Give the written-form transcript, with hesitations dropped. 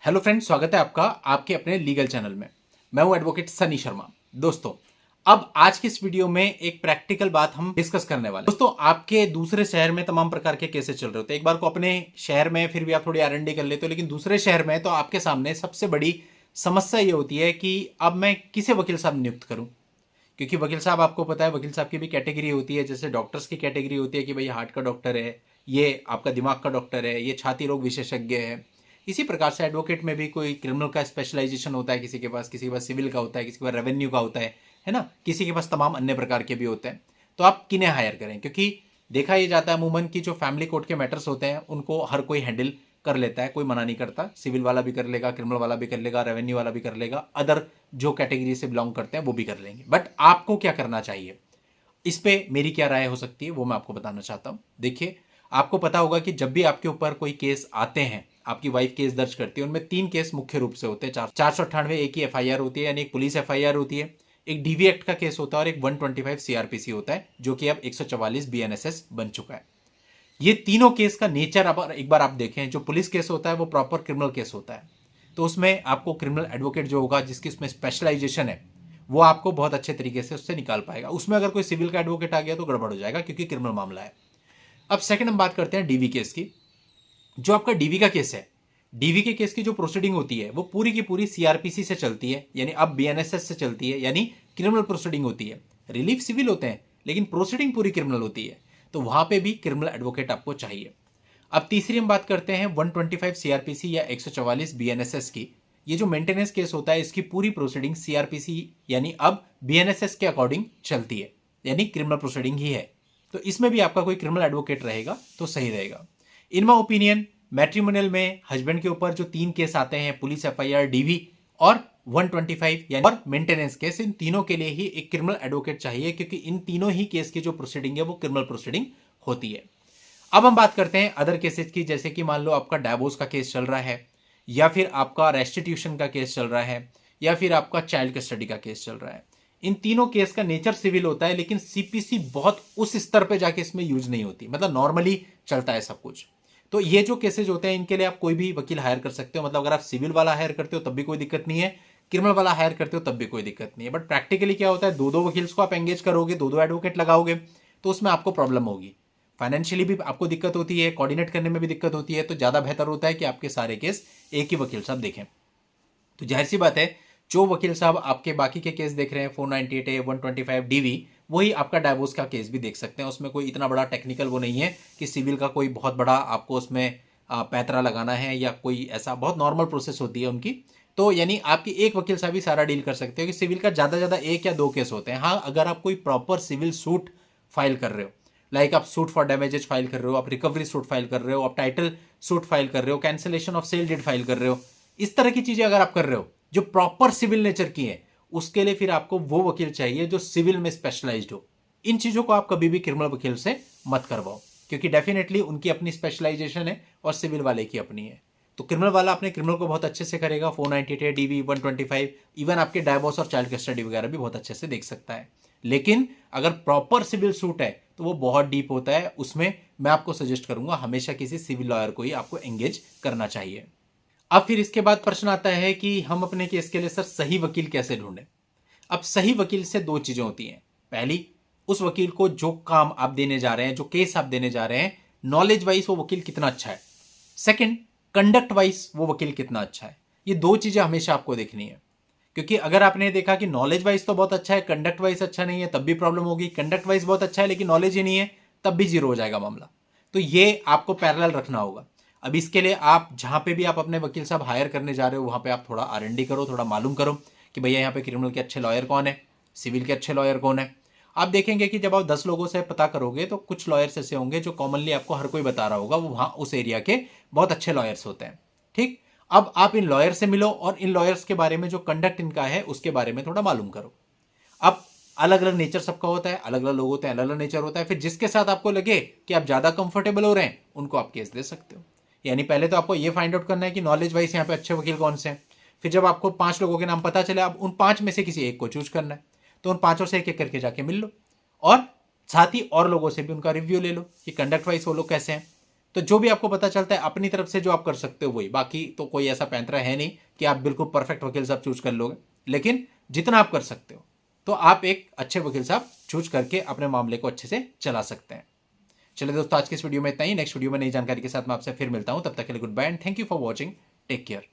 Hello friends, स्वागत है आपका आपके अपने लीगल चैनल में। मैं हूं एडवोकेट सनी शर्मा। दोस्तों, अब आज की इस वीडियो में एक प्रैक्टिकल बात हम डिस्कस करने वाले हैं। दोस्तों, आपके दूसरे शहर में तमाम प्रकार के केसेस चल रहे होते हैं। एक बार को अपने शहर में फिर भी आप थोड़ी आर एंड डी कर लेते हो, लेकिन दूसरे शहर में तो आपके सामने सबसे बड़ी समस्या ये होती है कि अब मैं किसे वकील साहब नियुक्त करूं। क्योंकि वकील साहब, आपको पता है, वकील साहब की भी कैटेगरी होती है। जैसे डॉक्टर्स की कैटेगरी होती है कि भाई हार्ट का डॉक्टर है, ये आपका दिमाग का डॉक्टर है, ये छाती रोग विशेषज्ञ है। इसी प्रकार से एडवोकेट में भी कोई क्रिमिनल का स्पेशलाइजेशन होता है, किसी के पास सिविल का होता है, किसी के पास रेवेन्यू का होता है ना, किसी के पास तमाम अन्य प्रकार के भी होते हैं। तो आप किन्हें हायर करें? क्योंकि देखा ये जाता है अमूमन की जो फैमिली कोर्ट के मैटर्स होते हैं उनको हर कोई हैंडल कर लेता है, कोई मना नहीं करता। सिविल वाला भी कर लेगा, क्रिमिनल वाला भी कर लेगा, रेवेन्यू वाला भी कर लेगा, अदर जो कैटेगरी से बिलोंग करते हैं वो भी कर लेंगे। बट आपको क्या करना चाहिए, इस पे मेरी क्या राय हो सकती है वो मैं आपको बताना चाहता हूं। देखिए, आपको पता होगा कि जब भी आपके ऊपर कोई केस आते हैं, आपकी वाइफ केस दर्ज करती है, उनमें 3 केस मुख्य रूप से होते हैं। 498 एक ही एफआईआर होती है, यानी एक पुलिस एफआईआर होती है, एक डीवी एक्ट का केस होता है और एक 125 सीआरपीसी होता है, जो कि अब 144 बीएनएसएस बन चुका है। ये तीनों केस का नेचर अब एक बार आप देखें, जो पुलिस केस होता है वो प्रॉपर क्रिमिनल केस होता है। तो उसमें आपको क्रिमिनल एडवोकेट जो होगा, जिसकी उसमें स्पेशलाइजेशन है, वो आपको बहुत अच्छे तरीके से उससे निकाल पाएगा। उसमें अगर कोई सिविल का एडवोकेट आ गया तो गड़बड़ हो जाएगा, क्योंकि क्रिमिनल मामला है। अब सेकंड हम बात करते हैं डीवी केस की। जो आपका डीवी का केस है, डीवी के केस की जो प्रोसीडिंग होती है वो पूरी की पूरी सीआरपीसी से चलती है, यानी अब बीएनएसएस से चलती है, यानी क्रिमिनल प्रोसीडिंग होती है। रिलीफ सिविल होते हैं, लेकिन प्रोसीडिंग पूरी क्रिमिनल होती है। तो वहां पे भी क्रिमिनल एडवोकेट आपको चाहिए। अब तीसरी हम बात करते हैं 125 सीआरपीसी या 144 बीएनएसएस की। ये जो मेंटेनेंस केस होता है, इसकी पूरी प्रोसीडिंग सीआरपीसी यानी अब बीएनएसएस के अकॉर्डिंग चलती है, यानी क्रिमिनल प्रोसीडिंग ही है। तो इसमें भी आपका कोई क्रिमिनल एडवोकेट रहेगा तो सही रहेगा। इन माई ओपिनियन, मैट्रिमोनियल में हस्बैंड के ऊपर जो 3 केस आते हैं, पुलिस एफआईआर, डीवी और 125 यानी और मेंटेनेंस केस, इन तीनों के लिए ही एक क्रिमिनल एडवोकेट चाहिए, क्योंकि इन तीनों ही केस की जो प्रोसीडिंग है वो क्रिमिनल प्रोसीडिंग होती है। अब हम बात करते हैं अदर केसेस की। जैसे कि मान लो आपका डाइवोर्स का केस चल रहा है, या फिर आपका रेस्टिट्यूशन का केस चल रहा है, या फिर आपका चाइल्ड कस्टडी का केस चल रहा है। इन तीनों केस का नेचर सिविल होता है, लेकिन सीपीसी बहुत उस स्तर पे जाके इसमें यूज नहीं होती, मतलब नॉर्मली चलता है सब कुछ। तो ये जो केसेज होते हैं, इनके लिए आप कोई भी वकील हायर कर सकते हो। मतलब अगर आप सिविल वाला हायर करते हो तब भी कोई दिक्कत नहीं है, क्रिमिनल वाला हायर करते हो तब भी कोई दिक्कत नहीं है। बट प्रैक्टिकली क्या होता है, दो दो वकील्स को आप एंगेज करोगे, दो दो एडवोकेट लगाओगे, तो उसमें आपको प्रॉब्लम होगी। फाइनेंशियली भी आपको दिक्कत होती है, कोऑर्डिनेट करने में भी दिक्कत होती है। तो ज्यादा बेहतर होता है कि आपके सारे केस एक ही वकील साहब देखें। तो जाहिर सी बात है, जो वकील साहब आपके बाकी के केस देख रहे हैं, 498A, 125 डीवी, वही आपका डाइवोर्स का केस भी देख सकते हैं। उसमें कोई इतना बड़ा टेक्निकल वो नहीं है कि सिविल का कोई बहुत बड़ा आपको उसमें पैंतरा लगाना है, या कोई ऐसा बहुत नॉर्मल प्रोसेस होती है उनकी। तो यानी आपकी एक वकील साहब ही सारा डील कर सकते हो, कि सिविल का ज्यादा ज्यादा 1 या 2 केस होते हैं। हाँ, अगर आप कोई प्रॉपर सिविल सूट फाइल कर रहे हो, लाइक आप सूट फॉर डैमेजेस फाइल कर रहे हो, आप रिकवरी सूट फाइल कर रहे हो, आप टाइटल सूट फाइल कर रहे हो, cancellation of sale deed file कर रहे हो, इस तरह की चीजें अगर आप कर रहे हो जो प्रॉपर सिविल नेचर की है, उसके लिए फिर आपको वो वकील चाहिए जो सिविल में स्पेशलाइज्ड हो। इन चीजों को आप कभी भी क्रिमिनल वकील से मत करवाओ, क्योंकि डेफिनेटली उनकी अपनी स्पेशलाइजेशन है और सिविल वाले की अपनी है। तो क्रिमिनल वाला अपने क्रिमिनल को बहुत अच्छे से करेगा, 498 डीवी, 125, इवन आपके डाइवोर्स और चाइल्ड कस्टडी वगैरह भी बहुत अच्छे से देख सकता है। लेकिन अगर प्रॉपर सिविल सूट है तो वो बहुत डीप होता है। उसमें मैं आपको सजेस्ट करूंगा हमेशा किसी सिविल लॉयर को ही आपको एंगेज करना चाहिए। अब फिर इसके बाद प्रश्न आता है कि हम अपने केस के लिए सर सही वकील कैसे ढूंढें। अब सही वकील से 2 चीजें होती हैं। पहली, उस वकील को जो काम आप देने जा रहे हैं, जो केस आप देने जा रहे हैं, नॉलेज वाइज वो वकील कितना अच्छा है। सेकंड, कंडक्ट वाइज वो वकील कितना अच्छा है। ये 2 चीजें हमेशा आपको देखनी है। क्योंकि अगर आपने देखा कि नॉलेज वाइज तो बहुत अच्छा है, कंडक्ट वाइज अच्छा नहीं है, तब भी प्रॉब्लम होगी। कंडक्ट वाइज बहुत अच्छा है लेकिन नॉलेज ही नहीं है, तब भी जीरो हो जाएगा मामला। तो ये आपको पैरेलल रखना होगा। अब इसके लिए आप जहां पे भी आप अपने वकील साहब हायर करने जा रहे हो, वहां पे आप थोड़ा आर&डी करो, थोड़ा मालूम करो कि भैया यहाँ पे क्रिमिनल के अच्छे लॉयर कौन है, सिविल के अच्छे लॉयर कौन है। आप देखेंगे कि जब आप 10 लोगों से पता करोगे तो कुछ लॉयर्स ऐसे होंगे जो कॉमनली आपको हर कोई बता रहा होगा, वो वहां उस एरिया के बहुत अच्छे लॉयर्स होते हैं। ठीक, अब आप इन लॉयर से मिलो और इन लॉयर्स के बारे में, जो कंडक्ट इनका है उसके बारे में थोड़ा मालूम करो। अब अलग अलग नेचर सबका होता है, अलग अलग लोग होते हैं, अलग अलग नेचर होता है। फिर जिसके साथ आपको लगे कि आप ज्यादा कंफर्टेबल हो रहे हैं, उनको आप केस दे सकते हो। यानी पहले तो आपको ये फाइंड आउट करना है कि नॉलेज वाइज यहाँ पे अच्छे वकील कौन से हैं। फिर जब आपको 5 लोगों के नाम पता चले, अब उन 5 में से किसी एक को चूज करना है। तो उन 5 से एक एक करके जाके मिल लो, और साथ ही और लोगों से भी उनका रिव्यू ले लो कि कंडक्ट वाइज वो लोग कैसे हैं। तो जो भी आपको पता चलता है अपनी तरफ से जो आप कर सकते हो वही, बाकी तो कोई ऐसा पैंतरा है नहीं कि आप बिल्कुल परफेक्ट वकील साहब चूज कर लोगे, लेकिन जितना आप कर सकते हो तो आप एक अच्छे वकील साहब चूज करके अपने मामले को अच्छे से चला सकते हैं। चलिए दोस्तों, आज की इस वीडियो में इतना ही। नेक्स्ट वीडियो में नई जानकारी के साथ मैं आपसे फिर मिलता हूं, तब तक के लिए goodbye and thank you for watching. Take care.